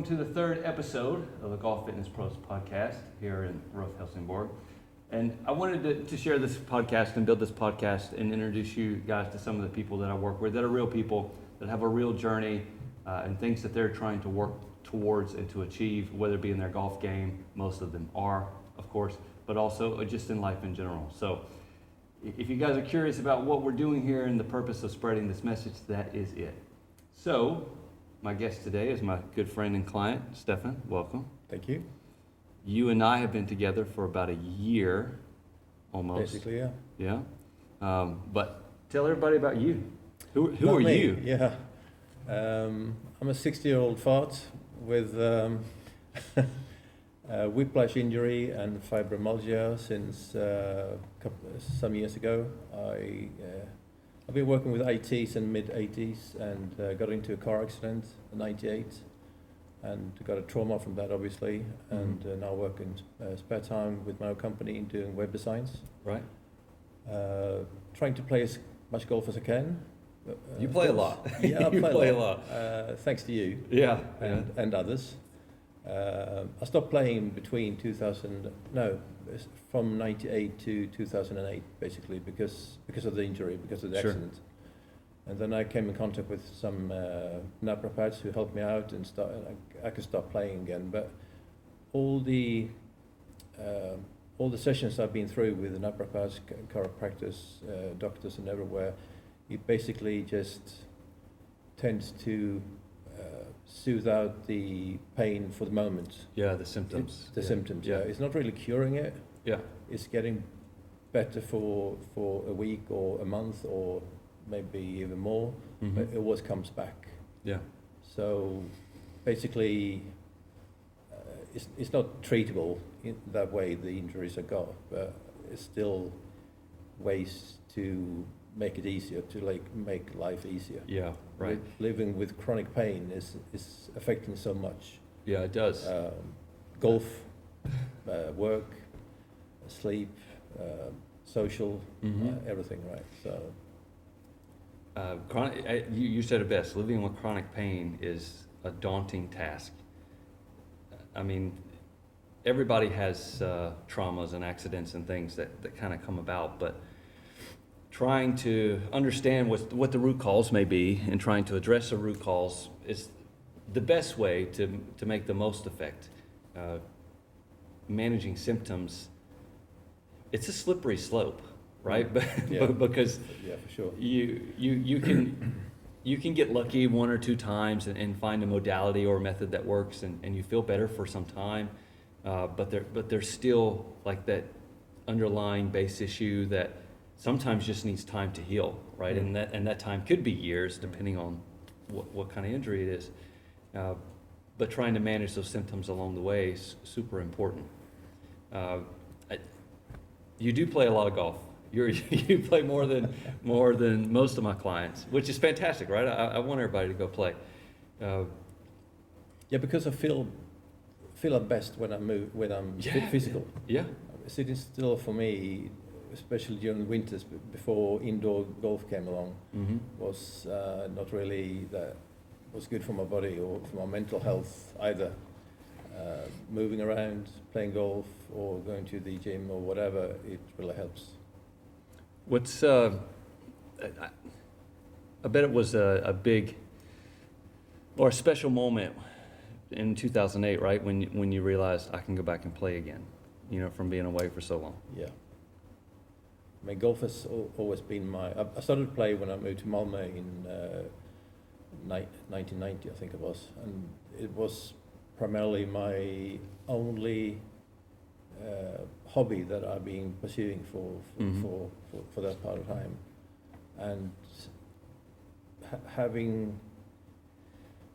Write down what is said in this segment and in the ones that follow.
welcome to the third episode of the Golf Fitness Pros podcast here in Roth Helsingborg. And I wanted to share this podcast and build this podcast and introduce you guys to some of the people that I work with that are real people that have a real journey and things that they're trying to work towards and to achieve, whether it be in their golf game, most of them are, of course, but also just in life in general. So if you guys are curious about what we're doing here and the purpose of spreading this message, that is it. So my guest today is my good friend and client, Stefan. Welcome. Thank you. You and I have been together for about a year, almost. Basically, yeah. Yeah. But tell everybody about you. Who are me. you? Yeah. I'm a 60-year-old fart with whiplash injury and fibromyalgia since some years ago. I've been working with ATs in mid-80s and got into a car accident in 98 and got a trauma from that, obviously, and now work in spare time with my own company doing web designs. Right. Trying to play as much golf as I can. You play a lot. Yeah, I you play a lot. Thanks to you. Yeah. And others. I stopped playing between from 98 to 2008, basically, because of the injury, because of the accident. And then I came in contact with some naturopaths who helped me out, and I could start playing again. But all the sessions I've been through with the naturopaths, chiropractors, doctors, and everywhere, it basically just tends to soothe out the pain for the moment. Yeah, the symptoms. Symptoms, yeah. It's not really curing it. Yeah. It's getting better for a week or a month or maybe even more, but it always comes back. Yeah. So basically, it's not treatable in that way, the injuries I got, but it's still ways to make it easier, to make life easier. Yeah, right. Living with chronic pain is affecting so much. Yeah, it does. Golf, work, sleep, social, everything, right? So. You said it best. Living with chronic pain is a daunting task. I mean, everybody has traumas and accidents and things that kind of come about, but trying to understand what the root cause may be and trying to address the root cause is the best way to make the most effect. Managing symptoms, it's a slippery slope, right? Yeah. Because yeah, for sure. You can get lucky one or two times and find a modality or a method that works and you feel better for some time, but there's still like that underlying base issue that sometimes just needs time to heal, right? And that time could be years, depending on what kind of injury it is. But trying to manage those symptoms along the way is super important. You do play a lot of golf. You play more than most of my clients, which is fantastic, right? I want everybody to go play. Yeah, because I feel at best when I'm physical. Yeah. Sitting still for me, especially during the winters before indoor golf came along, was not really that was good for my body or for my mental health either. Moving around, playing golf, or going to the gym or whatever, it really helps. What's I bet it was a big or a special moment in 2008, right? When you realized I can go back and play again, from being away for so long. Yeah. I mean, golf has always been I started to play when I moved to Malmö in 1990, I think it was, and it was primarily my only hobby that I've been pursuing for that part of time, and having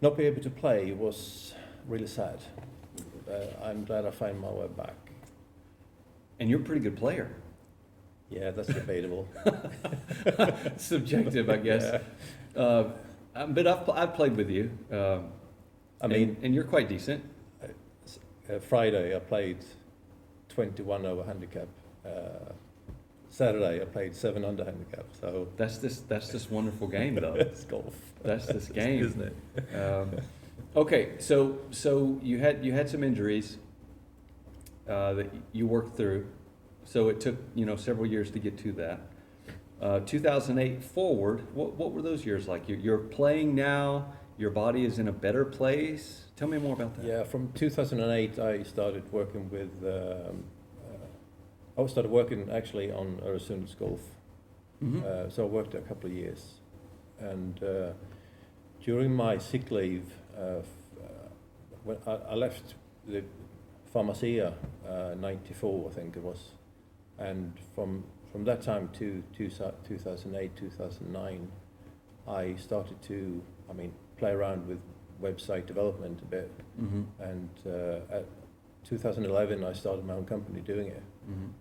not be able to play was really sad. I'm glad I found my way back. And you're a pretty good player. Yeah, that's debatable. Subjective, I guess. Yeah. But I've played with you. And you're quite decent. Friday I played 21 over handicap. Saturday I played 7 under handicap. So that's this wonderful game, though. It's golf. That's this game, isn't it? Okay, so you had some injuries that you worked through. So it took several years to get to that. 2008 forward, what were those years like? You're playing now. Your body is in a better place. Tell me more about that. Yeah, from 2008, I started working with. I started working actually on Öresunds golf. So I worked a couple of years, and during my sick leave, when I left the Pharmacia, 94, I think it was, and from that time to 2008, 2009, I started to, play around with website development a bit, and at 2011 I started my own company doing it,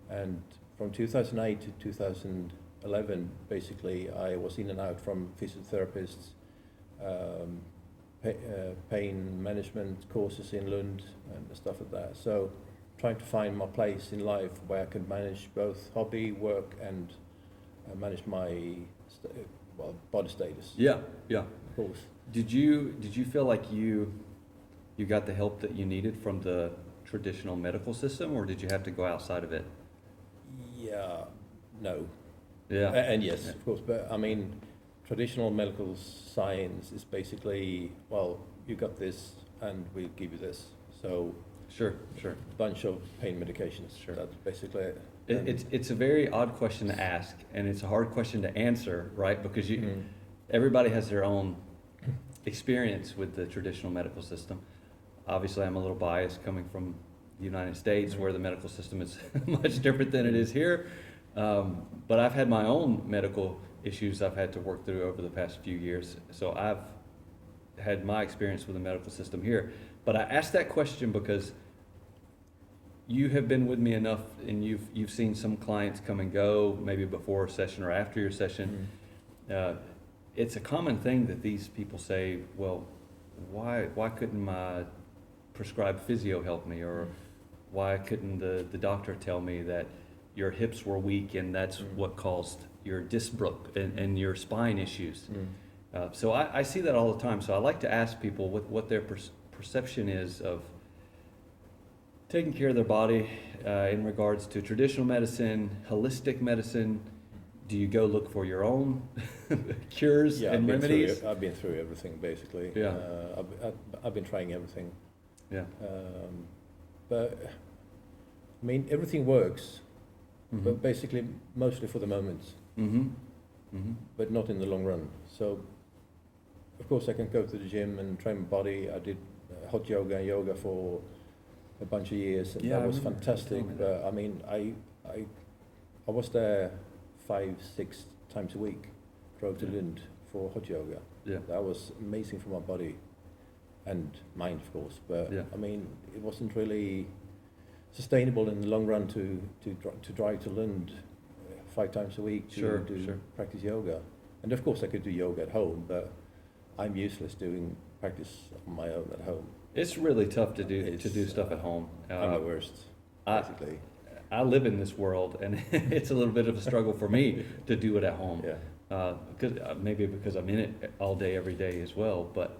and from 2008 to 2011, basically I was in and out from physiotherapists, pain management courses in Lund and stuff like that. So trying to find my place in life where I could manage both hobby, work, and manage my body status. Yeah. Of course. Did you feel like you got the help that you needed from the traditional medical system, or did you have to go outside of it? Yeah, no. Yeah. And yes, of course. But traditional medical science is basically, well, you got this and we'll give you this. So Sure. bunch of pain medications. Sure. That's basically it. It's a very odd question to ask, and it's a hard question to answer, right? Because everybody has their own experience with the traditional medical system. Obviously, I'm a little biased coming from the United States, where the medical system is much different than it is here. But I've had my own medical issues I've had to work through over the past few years. So I've had my experience with the medical system here. But I asked that question because you have been with me enough, and you've seen some clients come and go, maybe before a session or after your session. It's a common thing that these people say, well, why couldn't my prescribed physio help me, or why couldn't the doctor tell me that your hips were weak and that's what caused your disc broke and your spine issues. So I see that all the time. So I like to ask people what their perception is of taking care of their body in regards to traditional medicine, holistic medicine. Do you go look for your own cures and remedies? I've been through everything, basically. Yeah. I've been trying everything. Yeah. But everything works, but basically mostly for the moment. But not in the long run. So, of course, I can go to the gym and train my body. I did hot yoga and yoga for a bunch of years, and that was fantastic. But I was there 5-6 times a week, drove to Lund for hot yoga. Yeah. That was amazing for my body and mind, of course. But it wasn't really sustainable in the long run to drive to Lund 5 times a week to practice yoga. And of course I could do yoga at home, but I'm useless doing practice on my own at home. It's really tough to do stuff at home. I'm the worst, basically. I live in this world, and it's a little bit of a struggle for me to do it at home. Yeah. Because I'm in it all day, every day as well. But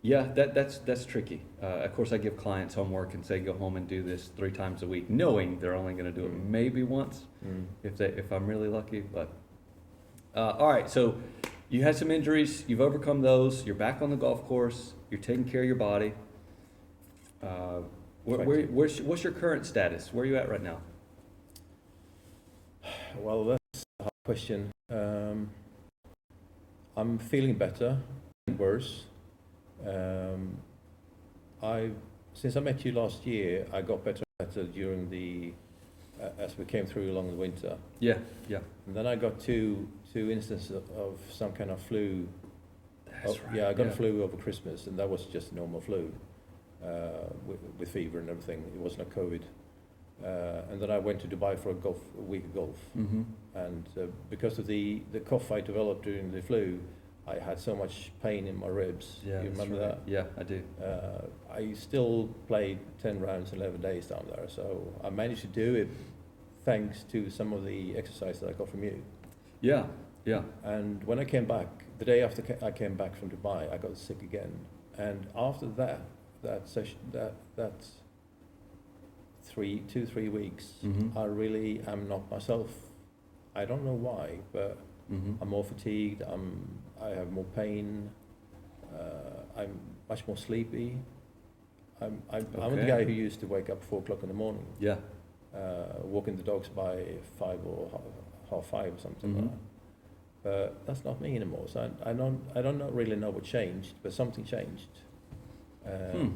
that's tricky. Of course, I give clients homework and say go home and do this 3 times a week, knowing they're only going to do it maybe once, if I'm really lucky. But all right, so you had some injuries, you've overcome those, you're back on the golf course, you're taking care of your body. What's your current status? Where are you at right now? Well, that's a hard question. I'm feeling better, worse. Since I met you last year, I got better and better during as we came through along the winter. Yeah. And then I got two instances of some kind of flu. That's right. Yeah, I got a flu over Christmas, and that was just normal flu. With fever and everything. It wasn't a COVID. And then I went to Dubai for a week of golf. And because of the cough I developed during the flu, I had so much pain in my ribs. Yeah, you remember that? Yeah, I do. I still played 10 rounds in 11 days down there. So I managed to do it thanks to some of the exercise that I got from you. Yeah. And when I came back, the day after I came back from Dubai, I got sick again, and after that session, that's 3 weeks, Mm-hmm. I really am not myself. I don't know why, but Mm-hmm. I'm more fatigued. I have more pain. I'm much more sleepy. I'm the Okay. guy who used to wake up 4 o'clock in the morning, Yeah. walking the dogs by 5 or half 5 or something like Mm-hmm. that. But that's not me anymore. So I don't really know what changed, but something changed.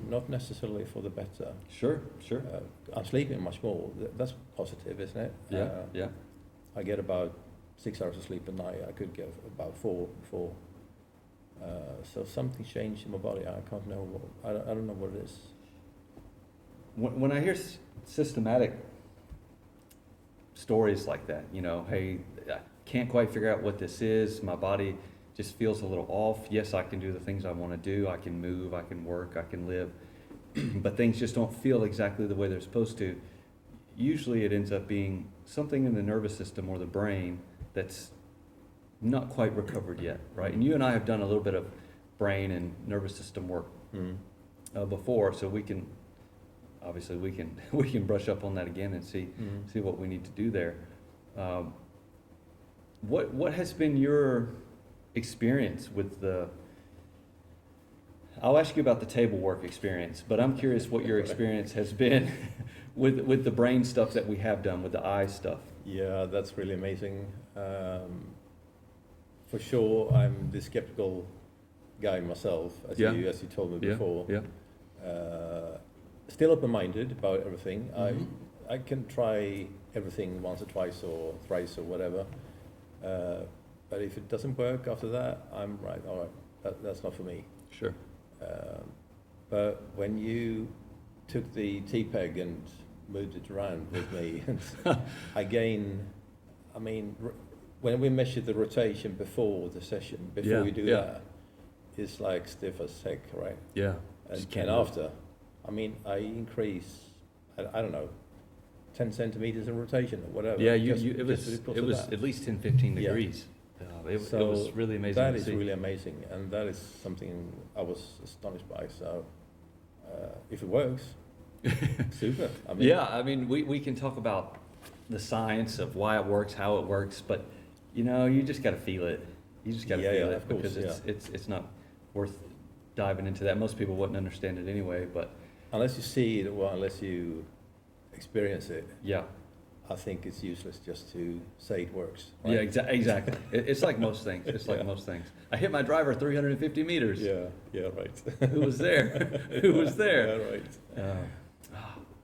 Not necessarily for the better. Sure. I'm sleeping much more. That's positive, isn't it? Yeah. Yeah. I get about 6 hours of sleep a night. I could get about 4 before. So something changed in my body. I can't know. I don't know what it is. When I hear systematic stories like that, hey, I can't quite figure out what this is. My body just feels a little off. Yes, I can do the things I want to do. I can move, I can work, I can live, but things just don't feel exactly the way they're supposed to. Usually it ends up being something in the nervous system or the brain that's not quite recovered yet, right? And you and I have done a little bit of brain and nervous system work before, so we can brush up on that again and see what we need to do there. What has been your experience with I'll ask you about the table work experience, but I'm curious what your experience has been with the brain stuff that we have done, with the eye stuff. Yeah, that's really amazing. For sure, I'm the skeptical guy myself, as Yeah. you told me before. Yeah. Still open-minded about everything. Mhm. I can try everything once or twice or thrice or whatever. But if it doesn't work after that, I'm right. All right, that's not for me. Sure. But when you took the T-peg and moved it around with me, and when we measured the rotation before the session, before we do that, it's like stiff as heck, right? Yeah. And after, I increase, I don't know, 10 centimeters in rotation or whatever. Yeah, just it was that. at least 10, 15 Yeah. degrees. It So was really amazing That to is see. really amazing, and that is something I was astonished by. So if it works, super. We can talk about the science of why it works, how it works, but you just got to feel it. You just got to feel it, of course, because it's not worth diving into that. Most people wouldn't understand it anyway, but unless you see it or unless you experience it, yeah. I think it's useless just to say it works. Right? Yeah, exactly. It's like most things. It's like most things. I hit my driver 350 meters. Yeah, right. Who was there? Who was there? Yeah,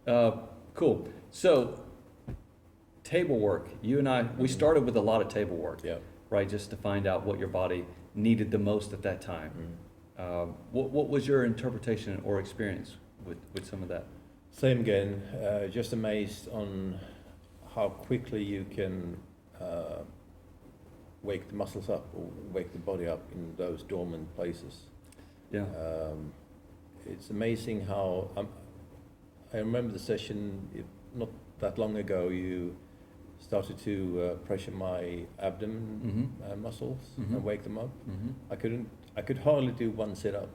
right. Cool. So, table work. You and I, we started with a lot of table work, Yeah. right? Just to find out what your body needed the most at that time. What was your interpretation or experience with some of that? Same again. Just amazed on how quickly you can wake the muscles up or wake the body up in those dormant places. Yeah. It's amazing how I remember the session not that long ago. You started to pressure my abdomen muscles and wake them up. I could hardly do one sit up.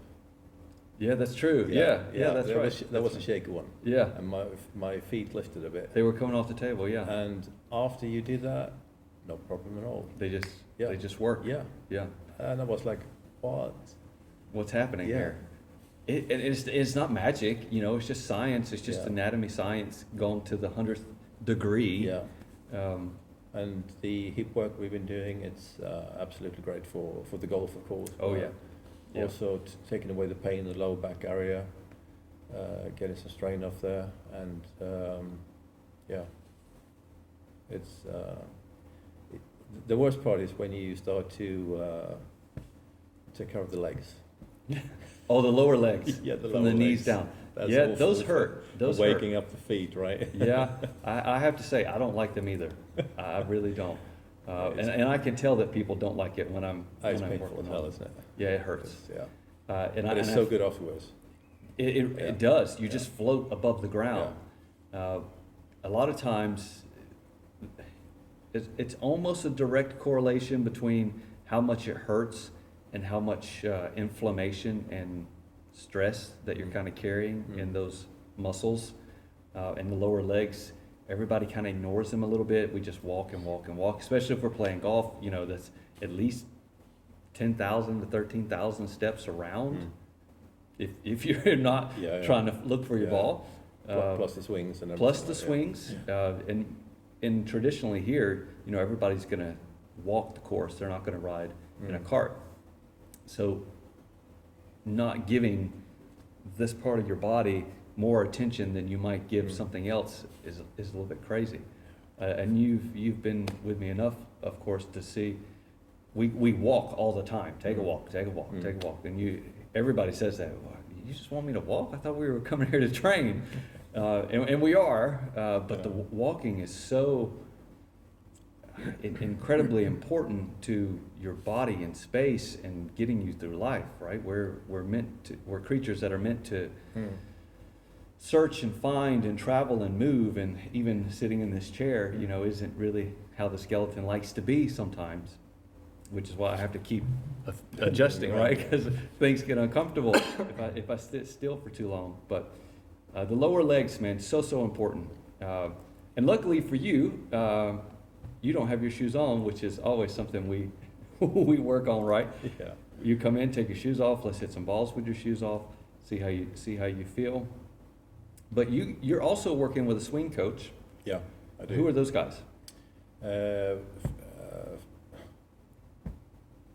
Yeah, that's true. Yeah, that's that right. That was a shaky one. Yeah. And my feet lifted a bit. They were coming off the table. Yeah. And after you did that, no problem at all. They just worked. Yeah. Yeah. And I was like, what? What's happening Yeah. here? It's not magic, it's just science. It's just anatomy science gone to the 100th degree. Yeah. And the hip work we've been doing, it's absolutely great for the golf, of course. Oh, yeah. Yeah. Also taking away the pain in the lower back area, getting some strain off there, and it's the worst part is when you start to take care of the legs. Oh, the lower legs. Yeah, the from lower the knees legs. down. That's Yeah, awful those for hurt. Those waking hurt. up the feet, right? Yeah, I have to say I don't like them either. I really don't. And I can tell that people don't like it when I'm It's I'm painful working as hell, on. isn't it? Yeah, it hurts. Yeah. And But it's so good afterwards. It does. You just float above the ground. A lot of times, it's almost a direct correlation between how much it hurts and how much inflammation and stress that you're kind of carrying in those muscles and the lower legs. Everybody kind of ignores them a little bit. We just walk and walk and walk, especially if we're playing golf. You know, that's at least 10,000 to 13,000 steps around. If you're not trying to look for your ball. Plus the swings and everything. Plus the swings. And traditionally here, you know, everybody's going to walk the course. They're not going to ride in a cart. So not giving this part of your body more attention than you might give something else is a little bit crazy. And you've been with me enough, of course, to see we walk all the time. Take a walk, take a walk, take a walk. And everybody says that. Well, you just want me to walk? I thought we were coming here to train. And we are, but the walking is so incredibly important to your body and space and getting you through life, right? We're creatures that are meant to search and find and travel and move, and even sitting in this chair, you know, isn't really how the skeleton likes to be sometimes, which is why I have to keep adjusting, right? Because things get uncomfortable if I sit still for too long. But the lower legs, man, so important. And luckily for you, you don't have your shoes on, which is always something we work on, right? Yeah. You come in, take your shoes off. Let's hit some balls with your shoes off. See how you feel. But you're also working with a swing coach. Yeah, I do. Who are those guys?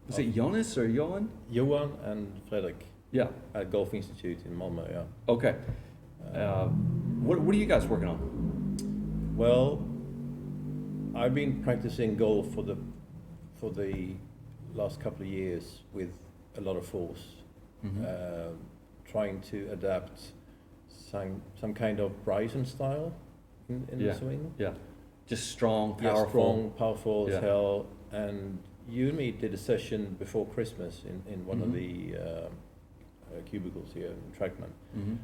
Is it Jonas or Johan? Johan and Fredrik. Yeah. At Golf Institute in Malmö. Yeah. Okay. What are you guys working on? Well, I've been practicing golf for the last couple of years with a lot of force, trying to adapt some kind of Bryson style in the swing. Yeah, just strong, powerful. Yeah, strong, powerful as hell. And you and me did a session before Christmas in one of the cubicles here in Trackman. And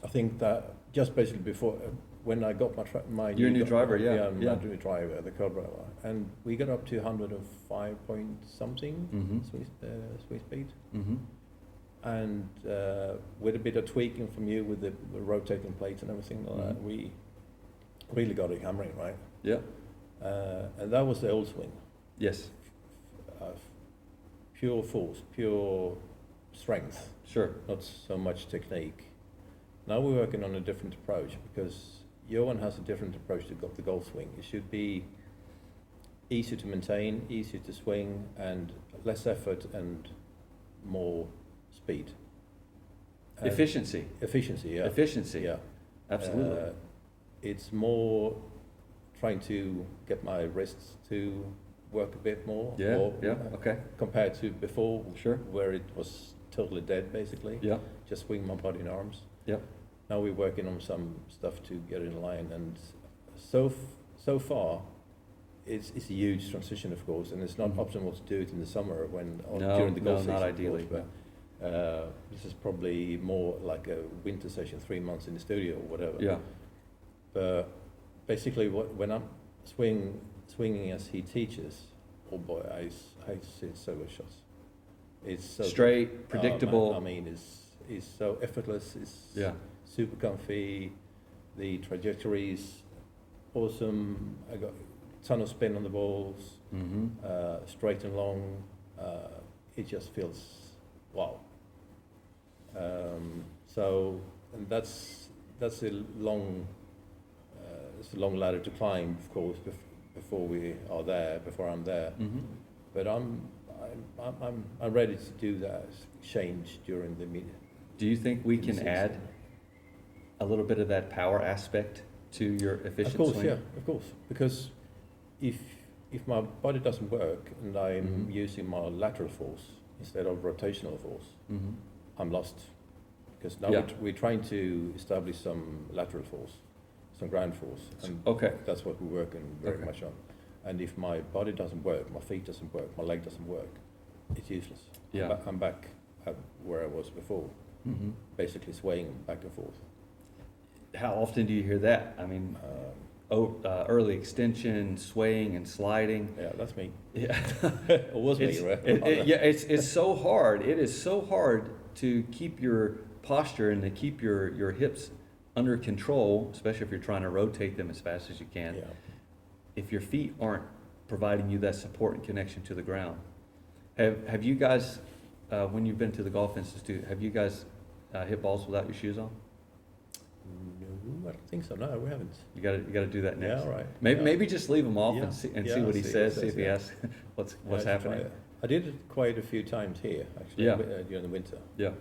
I think that just basically before, when I got my your new driver, my new driver, the Cobra, and we got up to 105 point something sweet speed, and with a bit of tweaking from you with the rotating plates and everything like that, we really got it hammering right. Yeah, and that was the old swing. Yes. Pure force, pure strength. Sure. Not so much technique. Now we're working on a different approach because Johan has a different approach to the golf swing. It should be easy to maintain, easy to swing, and less effort and more speed. Efficiency. Efficiency, yeah. Efficiency. Yeah. Absolutely. It's more trying to get my wrists to work a bit more. Okay. Compared to before, Sure. where it was totally dead, basically. Yeah. Just swing my body and arms. Yeah. Now we're working on some stuff to get in line, and so far, it's a huge transition, of course, and it's not optimal to do it in the summer during the golf season. Not ideally. Course, but this is probably more like a winter session, 3 months in the studio or whatever. Yeah. But basically, when I'm swinging as he teaches, oh boy, I see so good shots. It's so straight, predictable. I mean, it's so effortless. It's super comfy. The trajectory is awesome. I got a ton of spin on the balls, straight and long. It just feels wow. And that's a long ladder to climb, of course, before I'm there. But I'm ready to do that change during the meeting. Do you think we can add a little bit of that power aspect to your efficient swing? Of course, yeah, of course. Because if my body doesn't work and I'm using my lateral force instead of rotational force, I'm lost. Because now we're trying to establish some lateral force, some ground force, and that's what we're working very much on. And if my body doesn't work, my feet doesn't work, my leg doesn't work, it's useless. Yeah. I'm back at where I was before, basically swaying back and forth. How often do you hear that? I mean, early extension, swaying and sliding. Yeah, that's me. Yeah. It was me, It's, right? yeah, it's so hard. It is so hard to keep your posture and to keep your hips under control, especially if you're trying to rotate them as fast as you can. Yeah. If your feet aren't providing you that support and connection to the ground. Have you guys, when you've been to the Golf Institute, have you guys hit balls without your shoes on? No, I don't think so. No, we haven't. You gotta do that next. Yeah, all right. Maybe just leave them off Yeah. and see Yeah, what he says. See if he yeah. asks what's Yeah, I should try happening. it. I did it quite a few times here, actually, Yeah. during the winter, Yeah,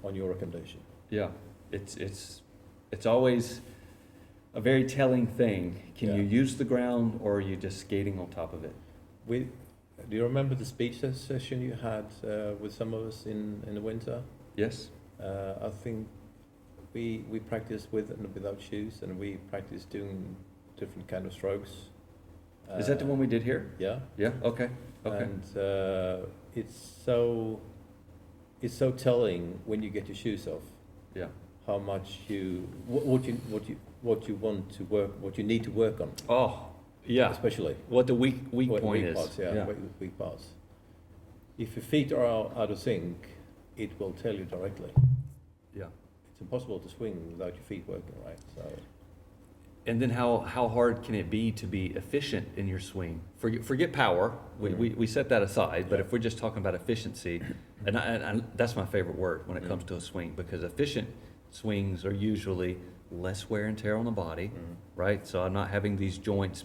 on your recommendation. yeah. It's always a very telling thing. Can Yeah. you use the ground or are you just skating on top of it? Do you remember the speech session you had with some of us in the winter? Yes. I think we practiced with and without shoes, and we practiced doing different kind of strokes. Is that the one we did here? Yeah. Yeah. Okay. Okay. And it's so telling when you get your shoes off Yeah. how much what you want to work, what you need to work on, Oh, yeah. especially What the weak what point weak is. parts, yeah, weak parts. If your feet are out of sync, it will tell you directly. Yeah. It's impossible to swing without your feet working right. So And then how hard can it be to be efficient in your swing? Forget power. We set that aside. But Yeah. if we're just talking about efficiency, and that's my favorite word when it comes to a swing, because efficient swings are usually less wear and tear on the body, right? So I'm not having these joints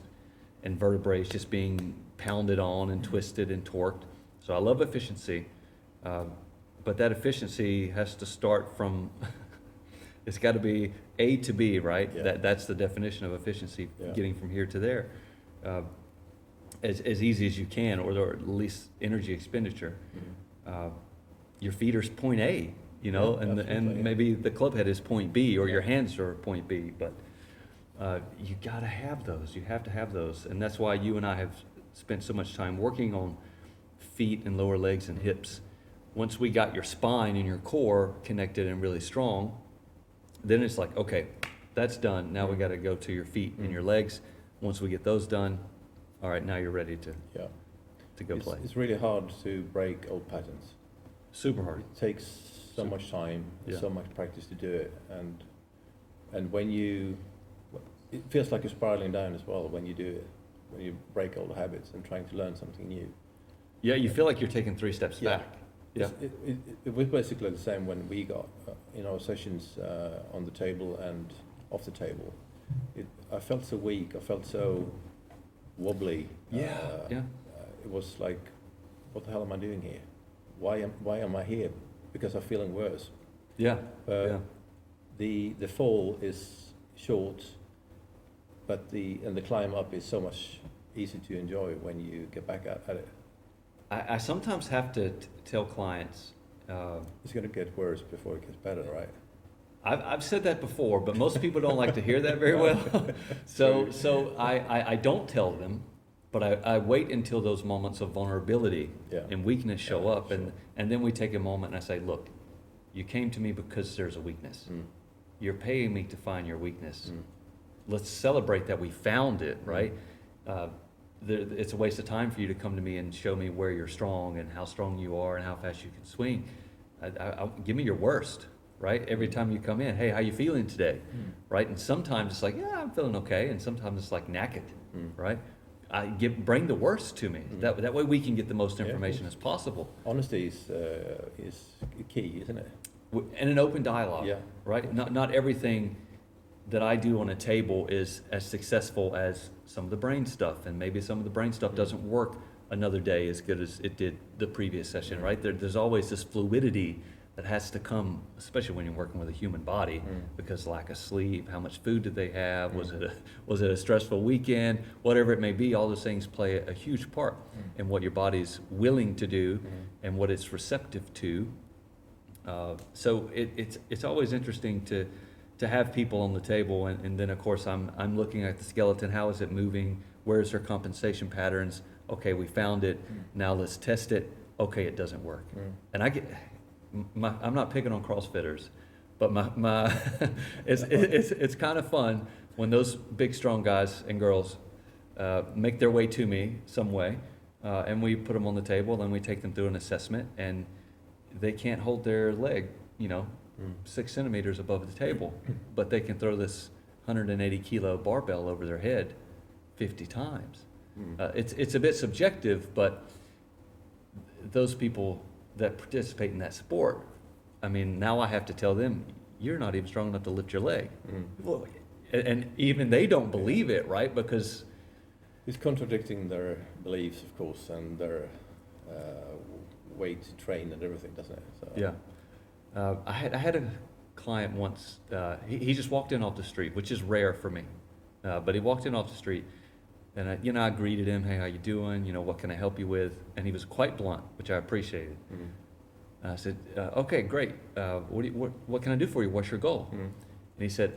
and vertebrae just being pounded on and twisted and torqued. So I love efficiency, but that efficiency has to start from. It's got to be A to B, right? Yeah. That's the definition of efficiency, Yeah. getting from here to there, as easy as you can, or at least energy expenditure. Your feet are point A, you know, Yeah, and absolutely, yeah. maybe the club head is point B, or your hands are point B, but you got to have those. You have to have those, and that's why you and I have spent so much time working on feet and lower legs and hips. Once we got your spine and your core connected and really strong, then it's like, okay, that's done. Now we got to go to your feet and your legs. Once we get those done, all right, now you're ready to yeah, go play. it's really hard to break old patterns. Super hard. It takes so much time, Yeah. so much practice to do it, and when it feels like you're spiraling down as well when you do it, when you break old habits and trying to learn something new. Yeah, you feel like you're taking 3 steps Yeah. back. Yeah. It was basically the same when we got in our sessions on the table and off the table. I felt so weak. I felt so wobbly. Yeah. It was like, what the hell am I doing here? Why am I here? Because I'm feeling worse. Yeah. Uh, The fall is short, but the climb up is so much easier to enjoy when you get back at it. I sometimes have to tell clients, It's going to get worse before it gets better, right? I've said that before, but most people don't like to hear that very well. So I don't tell them, but I wait until those moments of vulnerability Yeah. and weakness show Yeah, up, and then we take a moment and I say, look, you came to me because there's a weakness. You're paying me to find your weakness. Let's celebrate that we found it, right? It's a waste of time for you to come to me and show me where you're strong and how strong you are and how fast you can swing. Give me your worst, right? Every time you come in, hey, how you feeling today, right? And sometimes it's like, yeah, I'm feeling okay, and sometimes it's like, knack it, right? Bring the worst to me. That way we can get the most information as possible. Honesty is key, isn't it? And an open dialogue, Yeah. right? Not everything that I do on a table is as successful as some of the brain stuff, and maybe some of the brain stuff doesn't work another day as good as it did the previous session, right? There's always this fluidity that has to come, especially when you're working with a human body, because lack of sleep, how much food did they have, was it a stressful weekend, whatever it may be, all those things play a huge part in what your body's willing to do and what it's receptive to. So it's always interesting to have people on the table, and then of course I'm looking at the skeleton. How is it moving? Where's her compensation patterns? Okay, we found it. Now let's test it. Okay, it doesn't work. And I'm not picking on CrossFitters, But my it's kind of fun when those big strong guys and girls make their way to me some way, and we put them on the table, then we take them through an assessment, and they can't hold their leg, 6 centimeters above the table, but they can throw this 180 kilo barbell over their head 50 times. It's a bit subjective, but those people that participate in that sport, I mean, now I have to tell them, you're not even strong enough to lift your leg. Well, and even they don't believe it, right? Because it's contradicting their beliefs, of course, and their way to train and everything, doesn't it? So. Yeah. I had a client once, he just walked in off the street, which is rare for me. But he walked in off the street, and I greeted him, hey, how you doing? What can I help you with? And he was quite blunt, which I appreciated. I said, okay, great. What can I do for you? What's your goal? And he said,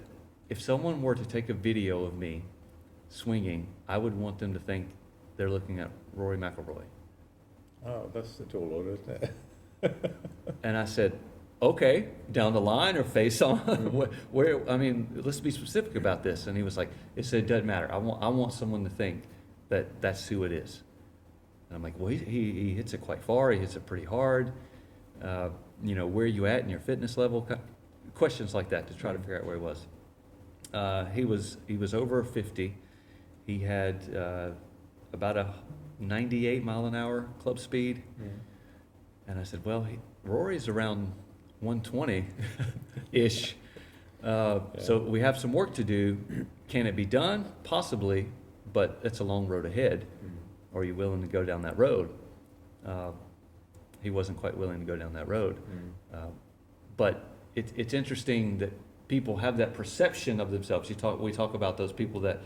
if someone were to take a video of me swinging, I would want them to think they're looking at Rory McIlroy. Oh, that's a tall order, isn't it? And I said, okay, down the line or face on? Where? I mean, let's be specific about this. And he was like, it said, it doesn't matter. I want someone to think that that's who it is. And I'm like, well, he hits it quite far. He hits it pretty hard. Where are you at in your fitness level? Questions like that to try to figure out where he was. He was over 50. He had about a 98 mile an hour club speed. And I said, well, Rory's around 120-ish. So we have some work to do. Can it be done? Possibly, but it's a long road ahead. Are you willing to go down that road? He wasn't quite willing to go down that road. But it's interesting that people have that perception of themselves. We talk about those people that,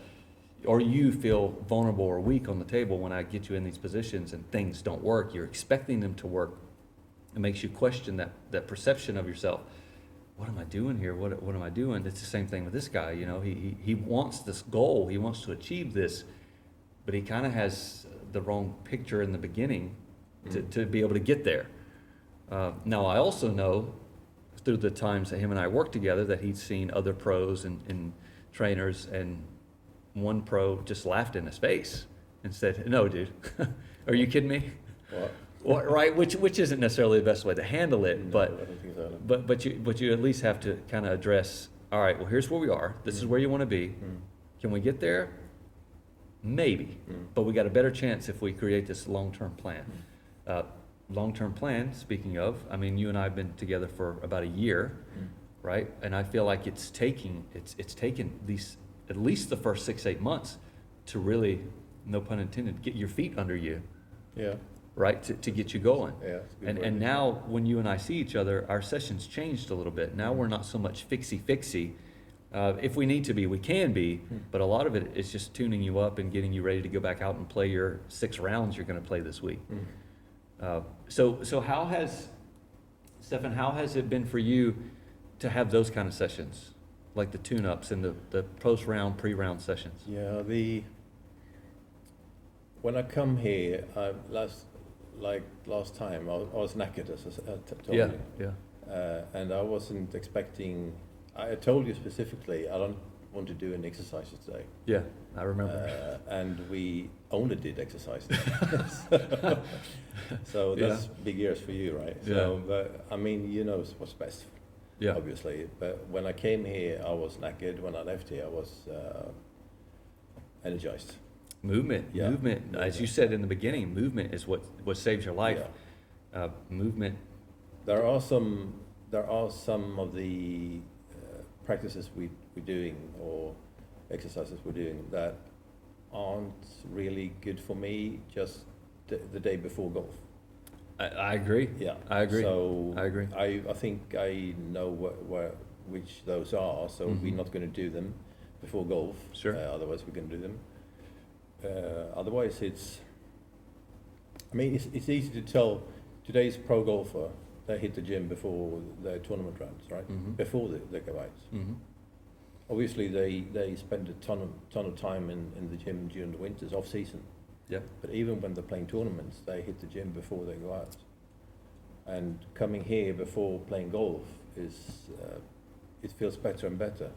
or you feel vulnerable or weak on the table when I get you in these positions and things don't work. You're expecting them to work. It makes you question that perception of yourself. What am I doing here? What am I doing? It's the same thing with this guy. He wants this goal. He wants to achieve this, but he kind of has the wrong picture in the beginning to be able to get there. Now, I also know through the times that him and I worked together that he'd seen other pros and trainers, and one pro just laughed in his face and said, no, dude, are you kidding me? What? Well, right, which isn't necessarily the best way to handle it, No, I don't think so, no. but you at least have to kind of address, all right, well, here's where we are. This is where you want to be. Can we get there? Maybe, but we got a better chance if we create this long-term plan. Long-term plan, speaking of, I mean, you and I have been together for about a year, right? And I feel like it's taken these at least the first 6-8 months to really, no pun intended, get your feet under you. Yeah. Right, to get you going. Yeah. And now when you and I see each other, our sessions changed a little bit. Now we're not so much fixy. If we need to be, we can be, but a lot of it is just tuning you up and getting you ready to go back out and play your 6 rounds you're going to play this week. So how has, Stefan, how has it been for you to have those kind of sessions, like the tune-ups and the post-round, pre-round sessions? Yeah, when I come here, last time, I was knackered, as I told you. Yeah. And I wasn't expecting, I told you specifically, I don't want to do any exercises today. Yeah, I remember. And we only did exercises. So that's big years for you, right? Yeah. So, but I mean, what's best, obviously. But when I came here, I was knackered. When I left here, I was energized. Movement, as you said in the beginning, movement is what saves your life. Movement. There are some of the practices we're doing or exercises we're doing that aren't really good for me just the day before golf. I agree. Yeah, I agree. So I agree. I think I know which those are. So we're not going to do them before golf. Sure. Otherwise, we're going to do them. Otherwise, it's easy to tell today's pro golfer, they hit the gym before their tournament rounds, right? Before they go out. Obviously, they spend a ton of time in the gym during the winters, off season. Yeah. But even when they're playing tournaments, they hit the gym before they go out. And coming here before playing golf is it feels better and better,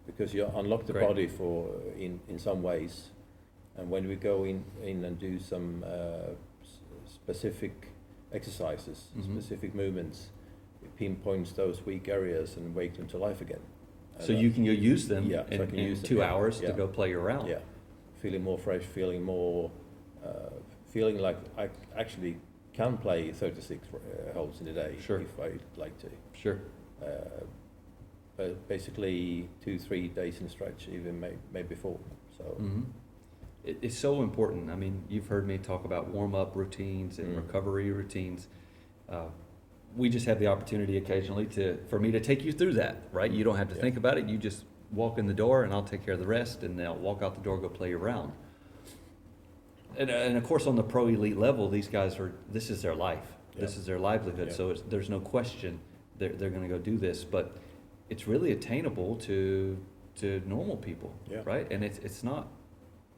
because you unlock the Great. body for in some ways, and when we go in and do some specific exercises, specific movements, it pinpoints those weak areas and wake them to life again. And So you can go use them Yeah, so I can in use them, 2 yeah. hours to Yeah. go play around. Yeah, feeling more fresh, feeling more, feeling like I actually can play 36 holes in a day Sure. if I'd like to. Sure. But basically 2-3 days in a stretch, even maybe 4. So Mm-hmm. It's so important. I mean, you've heard me talk about warm-up routines and recovery routines. We just have the opportunity occasionally for me to take you through that, right? You don't have to think about it. You just walk in the door and I'll take care of the rest, and then I'll walk out the door, go play around. And of course, on the pro elite level, these guys this is their life. Yeah. This is their livelihood. Yeah. So there's no question they're going to go do this, but it's really attainable to normal people, Yeah. right? And it's not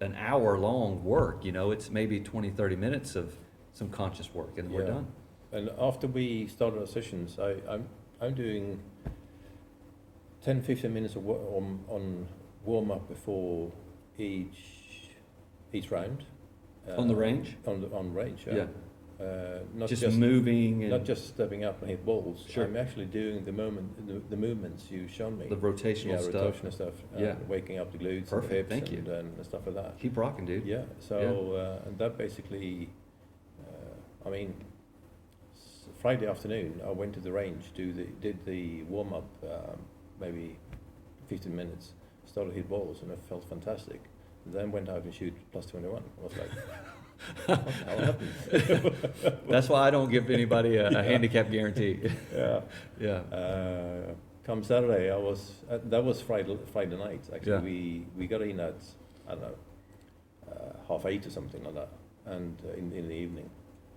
an hour long work, it's maybe 20-30 minutes of some conscious work, and we're Yeah. done. And after we started our sessions, I'm doing 10-15 minutes of on warm up before each round. On the range? On range, yeah. Yeah. Not just moving and not just stepping up and hit balls. Sure. I'm actually doing the movements you've shown me. the rotational stuff. Rotational stuff. Yeah. Waking up the glutes Perfect, and the thank hips you. and stuff like that. Keep rocking, dude. Yeah. So and that basically, I mean, Friday afternoon I went to the range, did the warm up, maybe 15 minutes. Started to hit balls and it felt fantastic. Then went out and shoot plus 21. I was like, what the hell happened? That's why I don't give anybody a handicap guarantee. Yeah. Yeah. Come Saturday, that was Friday night. Actually, Yeah. we got in at, I don't know, 8:30 or something like that, and in the evening,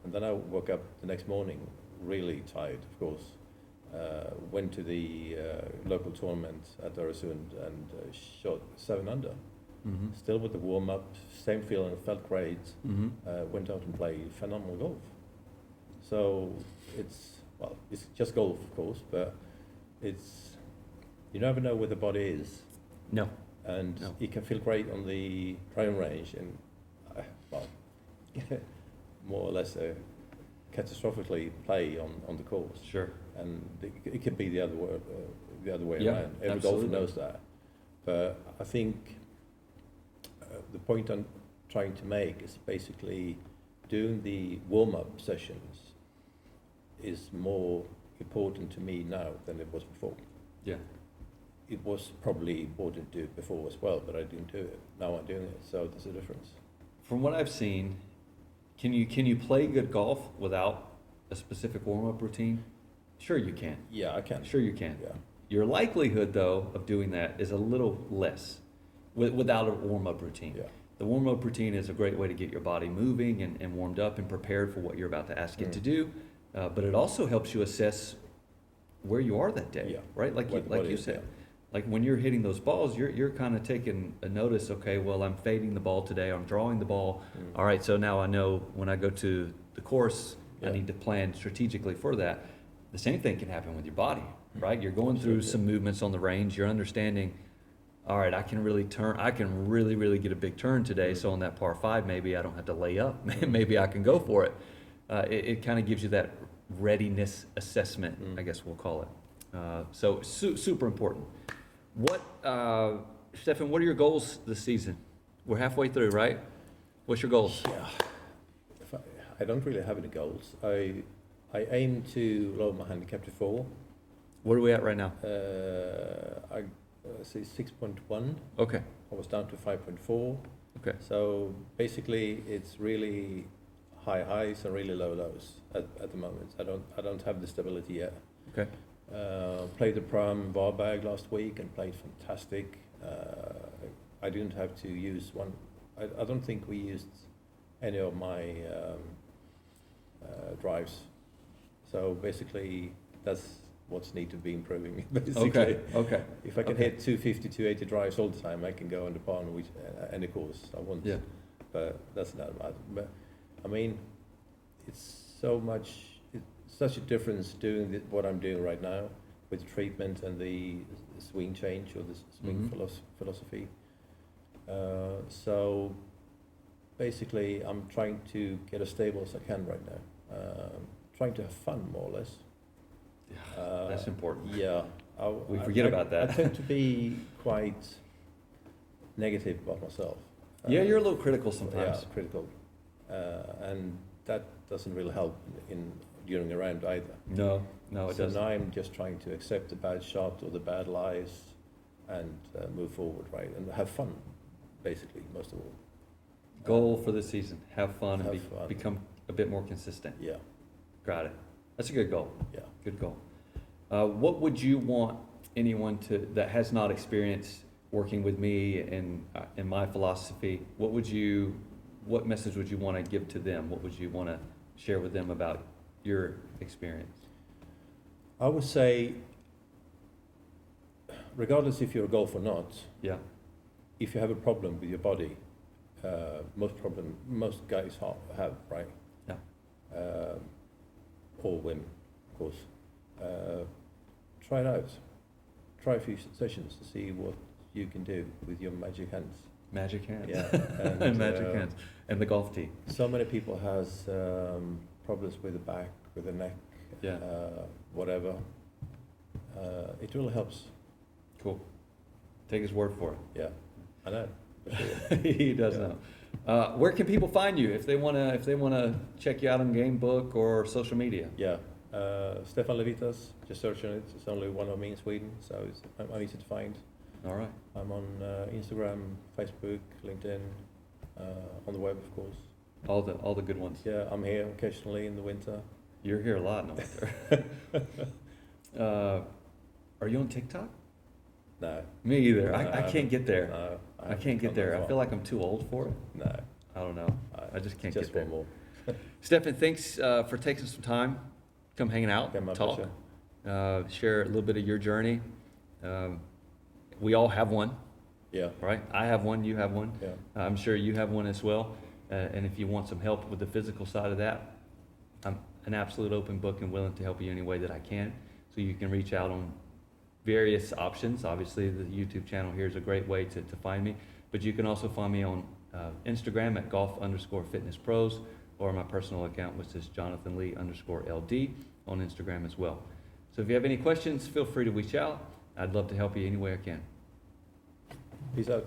and then I woke up the next morning really tired, of course. Went to the local tournament at Öresund and shot 7 under. Mm-hmm. Still with the warm up, same feeling, felt great. Mm-hmm. Went out and played phenomenal golf. So it's just golf, of course, but you never know where the body is, No. and No. you can feel great on the driving range, and more or less catastrophically play on the course, Sure. and it could be the other way Yeah, around. Every absolutely. golfer knows that, but I think the point I'm trying to make is basically doing the warm-up sessions is more important to me now than it was before. Yeah. It was probably important to do it before as well, but I didn't do it. Now I'm doing it, so there's a difference. From what I've seen, can you play good golf without a specific warm-up routine? Sure you can. Yeah, I can. Sure you can. Yeah. Your likelihood, though, of doing that is a little less without a warm-up routine. Yeah. The warm-up routine is a great way to get your body moving and warmed up and prepared for what you're about to ask it to do. But it also helps you assess where you are that day, Yeah. right? Like What you is, said. yeah. Like when you're hitting those balls, you're kind of taking a notice, okay, well, I'm fading the ball today, I'm drawing the ball. All right, so now I know when I go to the course, I Yeah. need to plan strategically for that. The same thing can happen with your body, right? You're going through Absolutely. some movements on the range, you're understanding, all right, I can really get a big turn today, so on that par 5, maybe I don't have to lay up, maybe I can go for it. It kind of gives you that readiness assessment, I guess we'll call it. So super important. What, Stefan, what are your goals this season? We're halfway through, right? What's your goals? Yeah. I don't really have any goals. I aim to lower my handicap to 4. What are we at right now? I say 6.1. Okay, I was down to 5.4. okay. So basically, it's really high highs and really low lows at the moment. I don't have the stability yet. Okay. Played the Pram Varberg last week and played fantastic. I didn't have to use one. I don't think we used any of my drives. So basically, that's what's need to be improving. Basically, Okay. if I can Okay. hit 250, 280 drives all the time, I can go on the par on which any course I want. Yeah. But that's not bad. But I mean, it's such a difference doing what I'm doing right now with treatment and the swing change or the swing philosophy. So basically, I'm trying to get as stable as I can right now. Trying to have fun, more or less. That's important. Yeah. We forget about that. I tend to be quite negative about myself. Yeah, you're a little critical sometimes. Yeah, critical. And that doesn't really help during a round either. No, it so doesn't. now I'm just trying to accept the bad shot or the bad lies and move forward, right? And have fun, basically, most of all. Goal for the season, have fun and fun. become a bit more consistent. Yeah. Got it. That's a good goal. Yeah. Good goal. What would you want anyone that has not experienced working with me and my philosophy, what message would you want to give to them? What would you want to share with them about your experience? I would say, regardless if you're a golfer or not, Yeah. if you have a problem with your body, most guys have, right? Yeah. Or women, of course. Try it out. Try a few sessions to see what you can do with your magic hands. Magic hands. Yeah, and magic hands. And the golf tee. So many people has problems with the back, with the neck, Yeah. whatever. It really helps. Cool. Take his word for it. Yeah, I know. He does know. Where can people find you if they wanna check you out on Gamebook or social media? Yeah, Stefan Levitas. Just search on it. It's only one of me in Sweden, so I'm easy to find. All right. I'm on Instagram, Facebook, LinkedIn, on the web, of course. All the good ones. Yeah, I'm here occasionally in the winter. You're here a lot in the winter. Are you on TikTok? No. Me either. No, I can't get there. No, I can't get there. I feel like I'm too old for it. No. I don't know. I just can't Just get there. one more. Stefan, thanks for taking some time. Come hanging out, Okay, my talk, pleasure. share a little bit of your journey. We all have one, Yeah. right? I have one, you have one. Yeah. I'm sure you have one as well. And if you want some help with the physical side of that, I'm an absolute open book and willing to help you any way that I can. So you can reach out on various options. Obviously, the YouTube channel here is a great way to find me. But you can also find me on Instagram at golf_fitnesspros or my personal account, which is JonathanLee_LD on Instagram as well. So if you have any questions, feel free to reach out. I'd love to help you any way I can. Peace out.